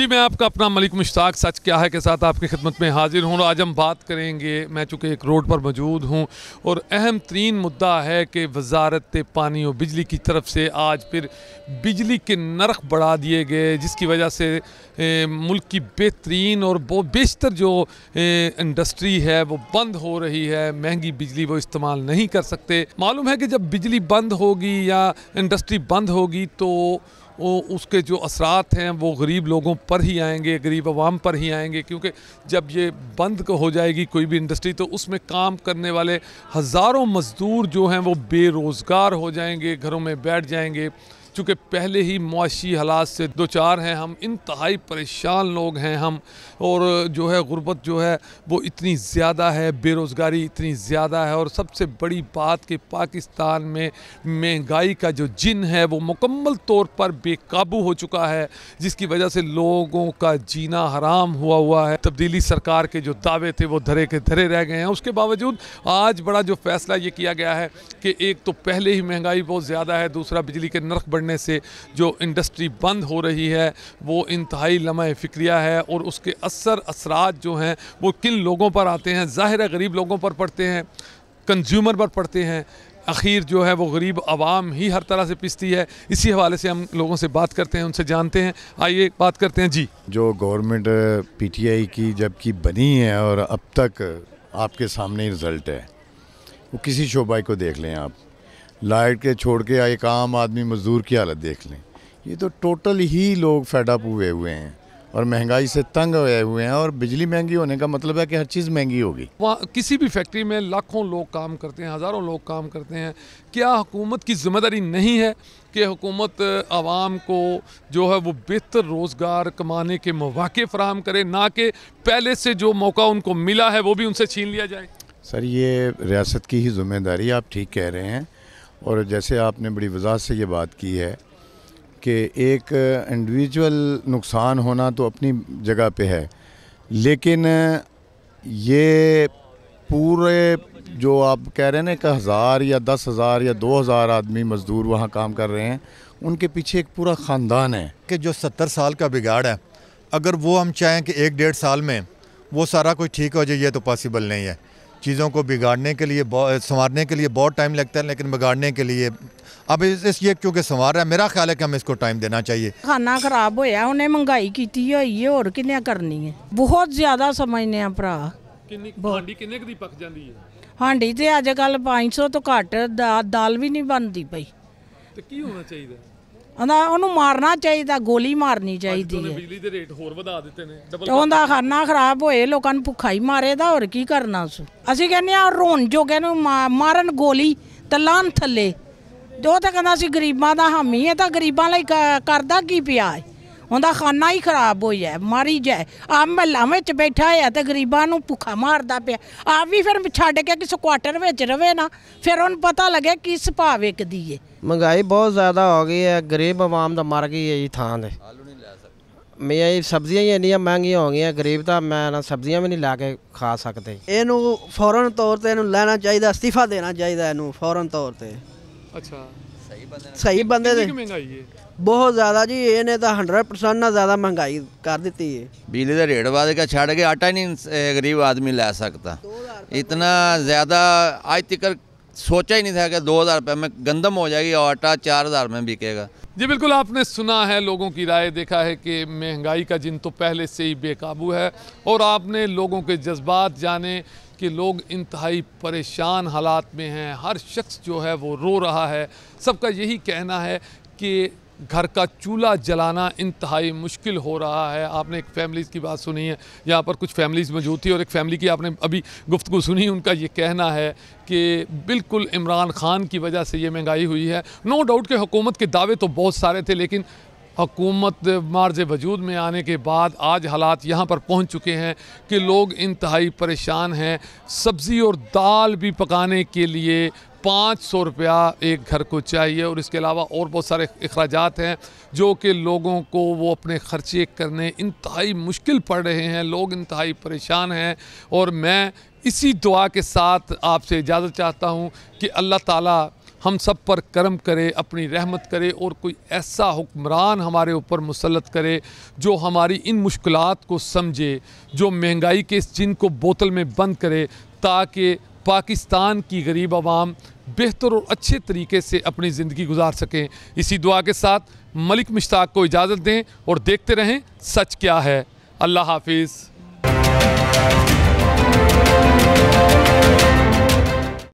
जी, मैं आपका अपना मलिक मुश्ताक सच क्या है के साथ आपकी खिदमत में हाजिर हूँ। आज हम बात करेंगे, मैं चूँकि एक रोड पर मौजूद हूँ और अहम तरीन मुद्दा है कि वजारत पानी और बिजली की तरफ से आज फिर बिजली के नर्ख बढ़ा दिए गए, जिसकी वजह से मुल्क की बेहतरीन और बहुत बेशतर जो इंडस्ट्री है वो बंद हो रही है। महंगी बिजली वो इस्तेमाल नहीं कर सकते। मालूम है कि जब बिजली बंद होगी या इंडस्ट्री बंद होगी तो उसके जो असरात हैं वो गरीब लोगों पर ही आएंगे, गरीब आवाम पर ही आएंगे, क्योंकि जब ये बंद हो जाएगी कोई भी इंडस्ट्री तो उसमें काम करने वाले हज़ारों मज़दूर जो हैं वो बेरोज़गार हो जाएंगे, घरों में बैठ जाएंगे। चूँकि पहले ही मुआशी हालात से दो चार हैं हम, इंतहाई परेशान लोग हैं हम, और जो है गुर्बत जो है वो इतनी ज़्यादा है, बेरोज़गारी इतनी ज़्यादा है, और सबसे बड़ी बात कि पाकिस्तान में महंगाई का जो जिन है वो मुकम्मल तौर पर बेकाबू हो चुका है, जिसकी वजह से लोगों का जीना हराम हुआ है। तब्दीली सरकार के जो दावे थे वो धरे के धरे रह गए हैं। उसके बावजूद आज बड़ा जो फैसला ये किया गया है कि एक तो पहले ही महंगाई बहुत ज़्यादा है, दूसरा बिजली के नर्ख बढ़ने से जो इंडस्ट्री बंद हो रही है वो इंतहाई लम्हा फिक्रिया है, और उसके असरात जो हैं वो किन लोगों पर आते हैं? ज़ाहिर है गरीब लोगों पर पड़ते हैं, कंज्यूमर पर पड़ते हैं। आखिर जो है वो गरीब आवाम ही हर तरह से पिसती है। इसी हवाले से हम लोगों से बात करते हैं, उनसे जानते हैं। आइए बात करते हैं। जी, जो गवर्नमेंट पीटीआई की जबकि बनी है और अब तक आपके सामने ही रिज़ल्ट है, वो किसी शोबा को देख लें आप, लाइट के छोड़ के एक आम आदमी मज़दूर की हालत देख लें। ये तो टोटल ही लोग फेडअप हुए हैं और महंगाई से तंग हुए हैं, और बिजली महंगी होने का मतलब है कि हर चीज़ महंगी होगी। वहाँ किसी भी फैक्ट्री में लाखों लोग काम करते हैं, हज़ारों लोग काम करते हैं। क्या हुकूमत की ज़िम्मेदारी नहीं है कि हुकूमत आवाम को जो है वो बेहतर रोज़गार कमाने के मौके फ़राहम करे, ना कि पहले से जो मौका उनको मिला है वो भी उनसे छीन लिया जाए? सर, ये रियासत की ही ज़िम्मेदारी, आप ठीक कह रहे हैं। और जैसे आपने बड़ी वज़ाहत से ये बात की है कि एक इंडिविजुअल नुकसान होना तो अपनी जगह पे है, लेकिन ये पूरे जो आप कह रहे हैं ना कि 1000 या 10,000 या 2000 आदमी मज़दूर वहाँ काम कर रहे हैं, उनके पीछे एक पूरा ख़ानदान है कि जो 70 साल का बिगाड़ है, अगर वो हम चाहें कि 1-1.5 साल में वो सारा कुछ ठीक हो जाए, ये तो पॉसिबल नहीं है। चीज़ों को बिगाड़ने के लिए, संवारने के लिए बहुत टाइम लगता है, लेकिन बिगाड़ने के लिए अब ये क्योंकि संवार रहा है, मेरा ख्याल है कि हमें इसको टाइम देना चाहिए। खाना खराब होया, उन्हें महंगाई की हुई है, और किन्ने करनी है, बहुत ज़्यादा समझने हैं भरा। हांडी किन्ने दी पक जाती है? हांडी तो अजकल 500 तो घट दाल भी नहीं बनती पई। तो की होना चाहिए? ਉਹਨੂੰ ਮਾਰਨਾ ਚਾਹੀਦਾ, ਗੋਲੀ ਮਾਰਨੀ ਚਾਹੀਦੀ ਹੈ। ਬਿਜਲੀ ਦੇ ਰੇਟ ਹੋਰ ਵਧਾ ਦਿੱਤੇ ਨੇ, ਡਬਲ। ਉਹਦਾ ਖਾਣਾ ਖਰਾਬ ਹੋਏ, ਲੋਕਾਂ ਨੂੰ ਭੁੱਖਾ ਹੀ ਮਾਰੇਦਾ, ਹੋਰ ਕੀ ਕਰਨਾ ਉਸ। ਅਸੀਂ ਕਹਿੰਦੇ ਆ ਰੋਣ ਜੋਗੇ ਨੂੰ ਮਾਰਨ ਗੋਲੀ ਤੇ ਲਾਨ ਥੱਲੇ। ਜੋ ਤਾਂ ਕਹਿੰਦਾ ਸੀ ਗਰੀਬਾਂ ਦਾ ਹਾਮੀ ਹੈ, ਤਾਂ ਗਰੀਬਾਂ ਲਈ ਕਰਦਾ ਕੀ ਪਿਆ ਹੈ? ਉਹਦਾ ਖਾਣਾ ਹੀ ਖਰਾਬ ਹੋਇਆ, ਮਾਰੀ ਜਾਏ। ਆ ਮਹੱਲਾਂ ਵਿੱਚ ਬੈਠਾ ਹੈ ਤੇ ਗਰੀਬਾਂ ਨੂੰ ਭੁੱਖਾ ਮਾਰਦਾ ਪਿਆ। ਆਪ ਵੀ ਫਿਰ ਛੱਡ ਕੇ ਕਿਸੇ ਕੁਆਟਰ ਵਿੱਚ ਰਵੇ ਨਾ, ਫਿਰ ਉਹਨੂੰ ਪਤਾ ਲੱਗੇ ਕਿਸ ਭਾਅ ਵਿਕਦੀ ਹੈ। महंगाई बहुत ज़्यादा हो गई है, गरीब आवाम तो मर गई है जी थां दे। मैं ये सब्जियां ही इन्नियां महंगियां हो गई हैं, गरीब तो मैं ना सब्जियां भी नहीं ला के खा सकते। इनू फौरन तौर पर लेना चाहिए, इस्तीफा देना चाहिए इनू फौरन तौर पर। अच्छा, सही बंदे दे महंगाई है बहुत ज़्यादा जी, इन्हें तो 100% ना ज़्यादा महंगाई कर दी है। बिजली का रेट बढ़ के छड़ के आटा नहीं गरीब आदमी ला सकता। इतना ज़्यादा आज तक सोचा ही नहीं था कि 2000 रुपये में गंदम हो जाएगी और आटा 4000 में बिकेगा। जी बिल्कुल, आपने सुना है लोगों की राय, देखा है कि महंगाई का जिन तो पहले से ही बेकाबू है, और आपने लोगों के जज्बात जाने कि लोग इंतहाई परेशान हालात में हैं। हर शख्स जो है वो रो रहा है। सबका यही कहना है कि घर का चूल्हा जलाना इंतहाई मुश्किल हो रहा है। आपने एक फैमिलीज़ की बात सुनी है, यहाँ पर कुछ फैमिलीज़ मौजूद थी और एक फैमिली की आपने अभी गुफ्तगू सुनी। उनका ये कहना है कि बिल्कुल इमरान खान की वजह से ये महंगाई हुई है। नो डाउट कि हुकूमत के दावे तो बहुत सारे थे, लेकिन हुकूमत मार्ज वजूद में आने के बाद आज हालात यहाँ पर पहुँच चुके हैं कि लोग इंतहाई परेशान हैं। सब्ज़ी और दाल भी पकाने के लिए 500 रुपया एक घर को चाहिए, और इसके अलावा और बहुत सारे अखराजात हैं जो कि लोगों को वो अपने ख़र्चे करने इंतहाई मुश्किल पड़ रहे हैं। लोग इंतहाई परेशान हैं, और मैं इसी दुआ के साथ आपसे इजाज़त चाहता हूँ कि अल्लाह ताला हम सब पर करम करे, अपनी रहमत करे और कोई ऐसा हुक्मरान हमारे ऊपर मुसल्लत करे जो हमारी इन मुश्किलात को समझे, जो महंगाई के इस जिन को बोतल में बंद करे, ताकि पाकिस्तान की गरीब आवाम बेहतर और अच्छे तरीके से अपनी ज़िंदगी गुजार सकें। इसी दुआ के साथ मलिक मुश्ताक को इजाज़त दें और देखते रहें सच क्या है। अल्लाह हाफिज़।